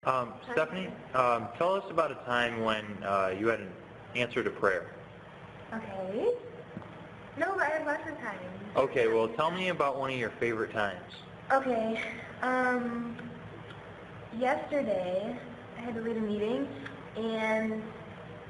Stephanie, tell us about a time when you had an answer to prayer. Okay. No, but I have lots of time. Okay, well, tell me about one of your favorite times. Okay. Yesterday I had to lead a meeting, and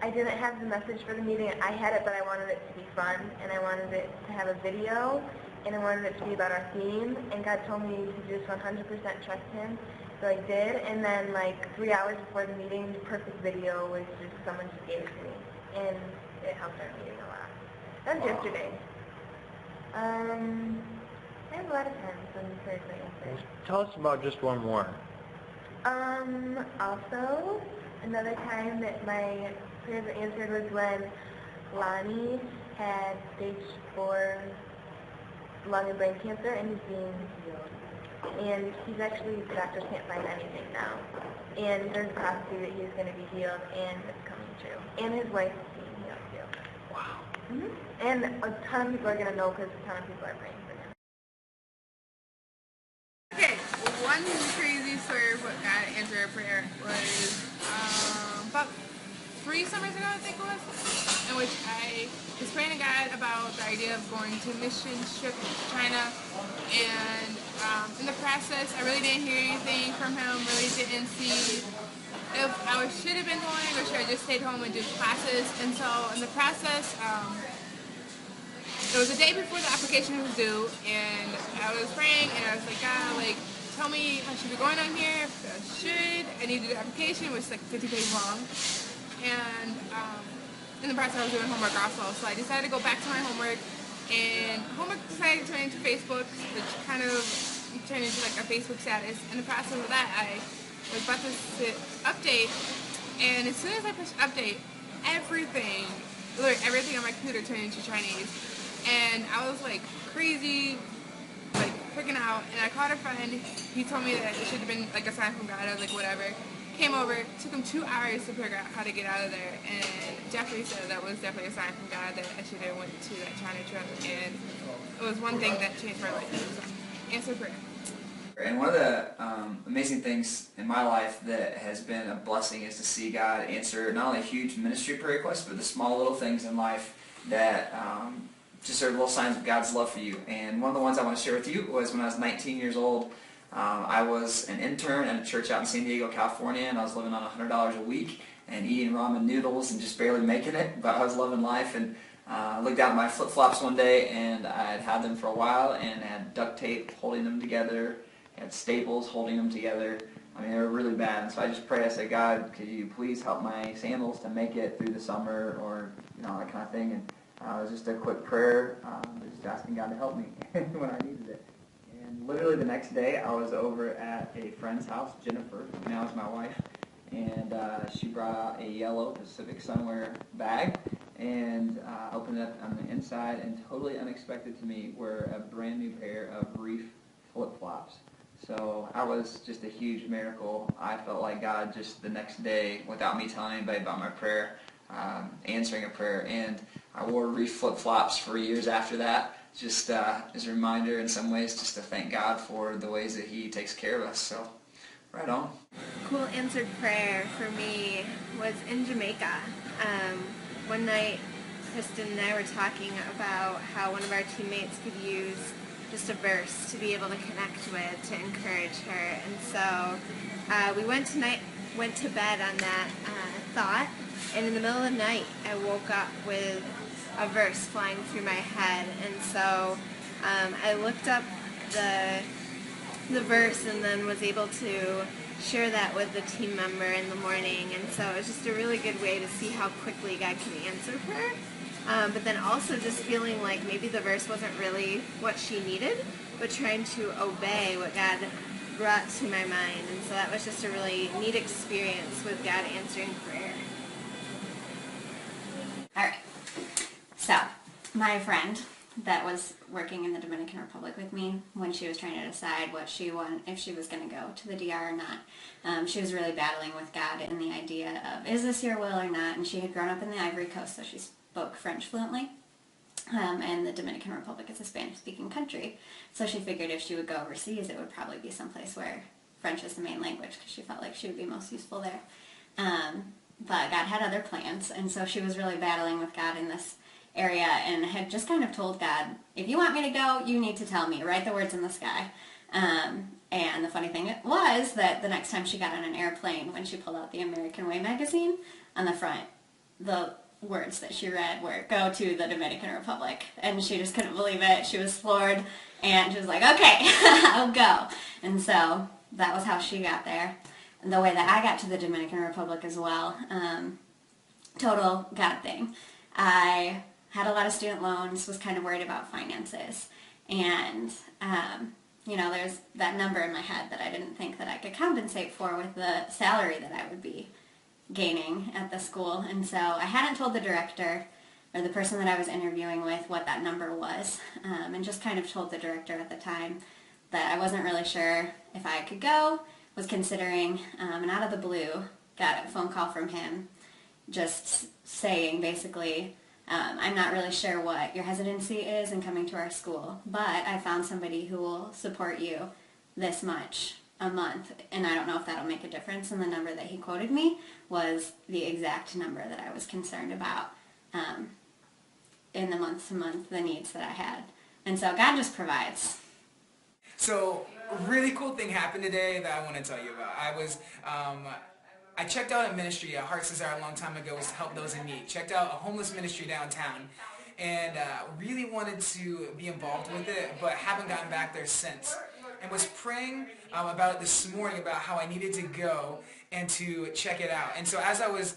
I didn't have the message for the meeting. I had it, but I wanted it to be fun, and I wanted it to have a video, and I wanted it to be about our theme, and God told me to just 100% trust Him. So I did, and then like 3 hours before the meeting, the perfect video was just someone just gave it to me, and it helped our meeting a lot. That was yesterday. I have a lot of times when prayers are answered. Tell us about just one more. Also, another time that my prayers were answered was when Lonnie had stage 4 lung and brain cancer, and he's being healed. And he's actually, the doctors can't find anything now. And there's a prophecy that he's going to be healed, and it's coming true. And his wife is being healed too. Wow. And a ton of people are going to know because a ton of people are praying for him. Okay, one crazy story of what God answered a prayer was about 3 summers ago, I think it was, in which I was praying to God about the idea of going to a mission trip to China, and in the process, I really didn't hear anything from Him, really didn't see if I should have been going or should I just stayed home and do classes. And so in the process, it was the day before the application was due, and I was praying, and I was like, God, like, tell me if I should be going on here, if I should. I need to do the application, which is like 50 pages long. And in the process, I was doing homework also, so I decided to go back to my homework, and homework decided to turn into Facebook, which kind of turned into like a Facebook status. In the process of that, I was about to hit update, and as soon as I pushed update, literally everything on my computer turned into Chinese. And I was like crazy, like freaking out, and I called a friend. He told me that it should have been like a sign from God. I was like, whatever. Came over, took him 2 hours to figure out how to get out of there, and Jeffrey said that was definitely a sign from God that I should have went to that China trip, and it was one thing that changed my life. So, answer prayer. And one of the amazing things in my life that has been a blessing is to see God answer not only huge ministry prayer requests, but the small little things in life that just are little signs of God's love for you. And one of the ones I want to share with you was when I was 19 years old. I was an intern at a church out in San Diego, California, and I was living on $100 a week and eating ramen noodles and just barely making it, but I was loving life. And I looked out at my flip-flops one day, and I'd had them for a while, and had duct tape holding them together, had staples holding them together. I mean, they were really bad. And so I just prayed, I said, God, could you please help my sandals to make it through the summer, or that kind of thing. And it was just a quick prayer, just asking God to help me when I needed it. And literally the next day, I was over at a friend's house, Jennifer, now is my wife, and she brought out a yellow Pacific Sunwear bag, and opened it up on the inside, and totally unexpected to me were a brand new pair of Reef flip-flops. So I was just a huge miracle. I felt like God just the next day, without me telling anybody about my prayer, answering a prayer, and I wore Reef flip-flops for years after that. Just as a reminder in some ways just to thank God for the ways that He takes care of us. So, right on. Cool answered prayer for me was in Jamaica. One night, Kristen and I were talking about how one of our teammates could use just a verse to be able to connect with, to encourage her. And so we went to bed on that thought, and in the middle of the night I woke up with a verse flying through my head, and so I looked up the verse and then was able to share that with the team member in the morning. And so it was just a really good way to see how quickly God can answer prayer, but then also just feeling like maybe the verse wasn't really what she needed, but trying to obey what God brought to my mind. And so that was just a really neat experience with God answering prayer. All right. So, my friend that was working in the Dominican Republic with me, when she was trying to decide if she was going to go to the DR or not, she was really battling with God in the idea of, is this your will or not? And she had grown up in the Ivory Coast, so she spoke French fluently. And the Dominican Republic is a Spanish-speaking country, so she figured if she would go overseas, it would probably be someplace where French as the main language because she felt like she would be most useful there. But God had other plans, and so she was really battling with God in this area and had just kind of told God, if you want me to go, you need to tell me, write the words in the sky. And the funny thing was that the next time she got on an airplane, when she pulled out the American Way magazine, on the front, the words that she read were, go to the Dominican Republic. And she just couldn't believe it. She was floored, and she was like, okay, I'll go. And so that was how she got there. And the way that I got to the Dominican Republic as well, total God thing. I had a lot of student loans, was kind of worried about finances, and there's that number in my head that I didn't think that I could compensate for with the salary that I would be gaining at the school. And so I hadn't told the director or the person that I was interviewing with what that number was, and just kind of told the director at the time that I wasn't really sure if I could go, was considering, and out of the blue got a phone call from him just saying basically, I'm not really sure what your hesitancy is in coming to our school, but I found somebody who will support you this much a month, and I don't know if that'll make a difference. And the number that he quoted me was the exact number that I was concerned about in the month-to-month, the needs that I had. And so God just provides. So a really cool thing happened today that I want to tell you about. I checked out a ministry, Hearts Desire, a long time ago, was to help those in need. Checked out a homeless ministry downtown, and really wanted to be involved with it, but haven't gotten back there since. And was praying about it this morning, about how I needed to go and to check it out. And so as I was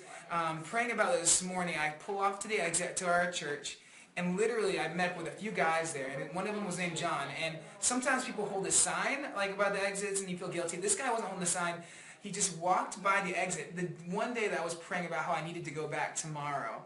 praying about it this morning, I pull off to the exit to our church, and literally I met with a few guys there, and one of them was named John. And sometimes people hold a sign like about the exits and you feel guilty. This guy wasn't holding the sign. He just walked by the exit. The one day that I was praying about how I needed to go back tomorrow,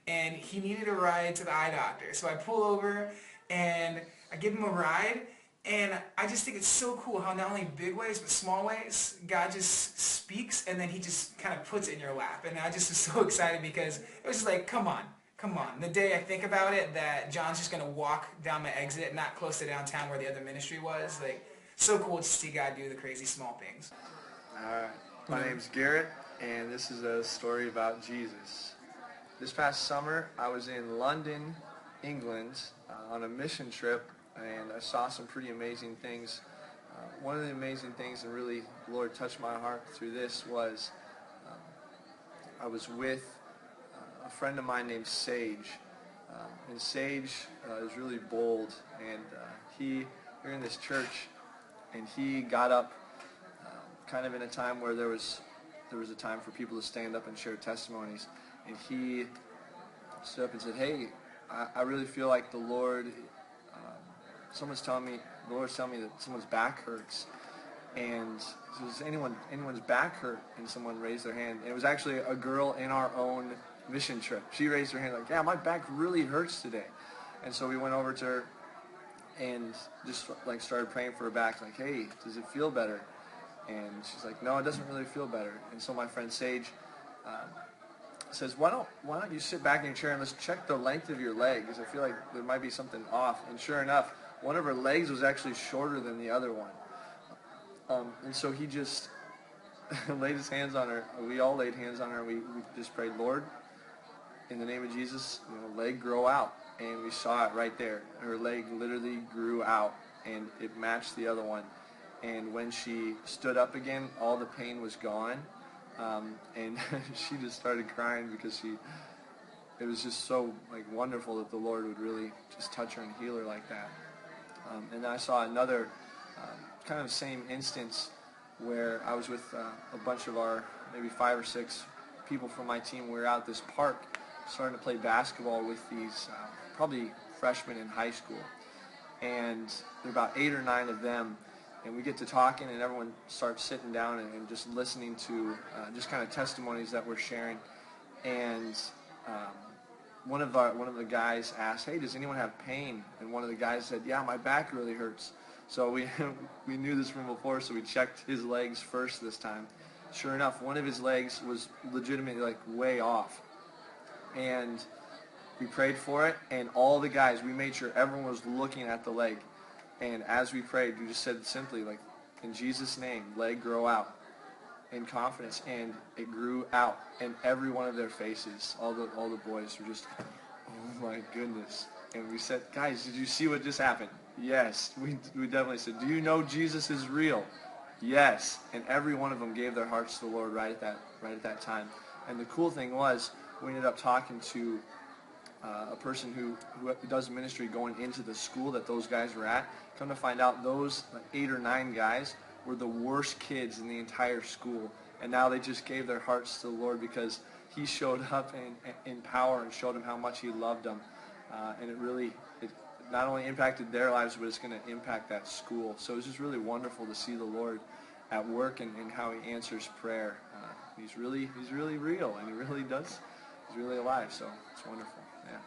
and he needed a ride to the eye doctor. So I pull over and I give him a ride, and I just think it's so cool how not only big ways but small ways, God just speaks, and then he just kind of puts it in your lap. And I just was so excited because it was just like, come on. The day I think about it, that John's just going to walk down my exit, not close to downtown where the other ministry was, like, so cool to see God do the crazy small things. My name's Garrett, and this is a story about Jesus. This past summer, I was in London, England, on a mission trip, and I saw some pretty amazing things. One of the amazing things, and really the Lord touched my heart through this, was I was with a friend of mine named Sage. And Sage is really bold, and we're in this church, and he got up kind of in a time where there was a time for people to stand up and share testimonies, and he stood up and said, hey, I really feel like the Lord's telling me that someone's back hurts. And so does anyone's back hurt? And someone raised their hand, and it was actually a girl in our own mission trip. She raised her hand like, yeah, my back really hurts today. And so we went over to her and just like started praying for her back, like, hey, does it feel better? And she's like, no, it doesn't really feel better. And so my friend Sage says, why don't you sit back in your chair and let's check the length of your leg, because I feel like there might be something off. And sure enough, one of her legs was actually shorter than the other one. And so he just laid his hands on her. We all laid hands on her, and we just prayed, Lord, in the name of Jesus, leg grow out. And we saw it right there. Her leg literally grew out, and it matched the other one. And when she stood up again, all the pain was gone. And she just started crying because it was just so wonderful that the Lord would really just touch her and heal her like that. And then I saw another kind of same instance where I was with a bunch of our maybe 5 or 6 people from my team. We were out at this park starting to play basketball with these probably freshmen in high school. And there are about 8 or 9 of them. And we get to talking, and everyone starts sitting down and just listening to just kind of testimonies that we're sharing. And one of the guys asked, hey, does anyone have pain? And one of the guys said, yeah, my back really hurts. So we knew this from before, so we checked his legs first this time. Sure enough, one of his legs was legitimately way off. And we prayed for it, and all the guys, we made sure everyone was looking at the leg. And as we prayed, we just said simply, in Jesus' name, leg grow out in confidence, and it grew out, and every one of their faces, all the boys were just, oh my goodness. And we said, guys, did you see what just happened? Yes, we definitely said, do you know Jesus is real? Yes. And every one of them gave their hearts to the Lord right at that time. And the cool thing was, we ended up talking to a person who does ministry going into the school that those guys were at. Come to find out, those 8 or 9 guys were the worst kids in the entire school. And now they just gave their hearts to the Lord because he showed up in power and showed them how much he loved them. And it not only impacted their lives, but it's going to impact that school. So it's just really wonderful to see the Lord at work and how he answers prayer. He's really real, and he really does. He's really alive, so it's wonderful. Yeah.